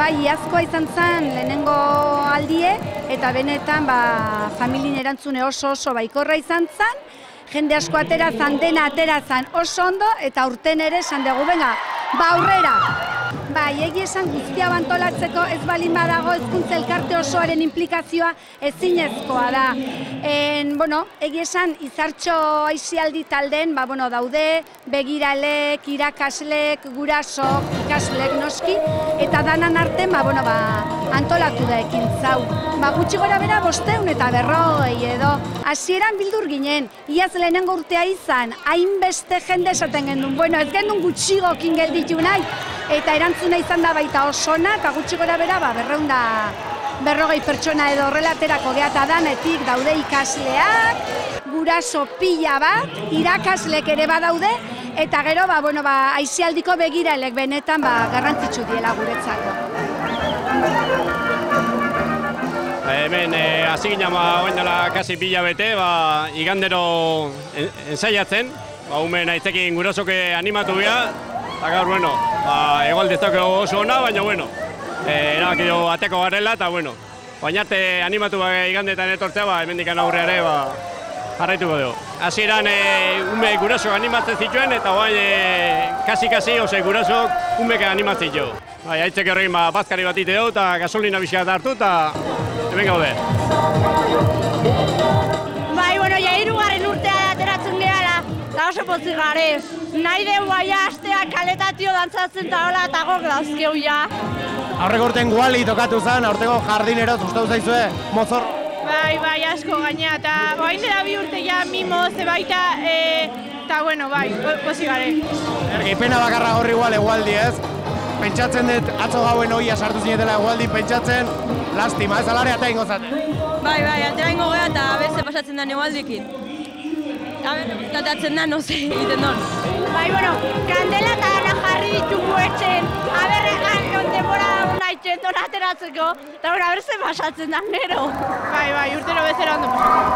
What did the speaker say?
bai, iazkoa izan zen lehenengo aldie, eta benetan familien erantzune oso baikorra izan zen, jende asko atera zan, dena atera zan oso ondo, eta urten ere esan dugu, venga, aurrera! Bai, egi esan guztia bantolatzeko ez balin badago hezkuntza elkarte osoaren implikazioa ezinezkoa da. Egi esan izartxo aisialdi taldeen daude begiralek, irakaslek, gurasok, ikaslek noski, eta danan arten antolatu da ekintza hau. Gutxi gora bera 500 eta 150 edo. Hasieran bildur ginen, iaz lehenengo urtea izan, hainbeste jende esaten gendun. Ez gendun gutxigokin gelditu nahi, eta erantzuna izan da baita osona, eta gutxi gora bera 240 pertsona edo horrelaterako geha danetik daude ikasleak, guraso pila bat, irakaslek ere badaude, eta gero aisialdiko begiralek benetan garrantzitsu diela guretzako. Hemen hasi ginen oain dela kasi pila bete, igandero ensaiatzen, umen aitzekin gurasoke animatu bea, eta gaur, egualde ez dago oso ona, baina, erabakio ateko garela, eta, baina arte animatu igandetan etortzea, hemendikan aurreare, jarraituko dugu. Hasieran ume gurasok animatzen zituen, eta kasi, gurasok umek animatzen zituen. Aitzek horrekin bazkari bat ite dugu, eta gasolina bizkat hartu, eta hemen gaude. Ja hirugarren urtea ateratzen gehala, eta oso pozik garez. Nahi dugu asteak kaletatio dantzatzen eta hola eta gok dauzkeu ja. Aurreko urten guali tokatu zen, aurteko jardinero gustatu zaizue mozor? Bai, asko gaina, eta oain dela 2 urte ja mimo ze baita, eta pozik gare. Ergipena bakarra horri egualdi ez? Pentsatzen dut atzo gauen hoia sartu zinetela egualdi, pentsatzen lastima, ez alare eta ingo zaten. Bai, atera ingo geha eta beste pasatzen den egualdikin. Katatzen da, no ze, egiten duen. Kandela eta gana jarri ditugu etxen, egan denbora dauna etxen don ateratzeko, eta berze pasatzen da, nero. Bai, urtero bezera ondo pasatzen.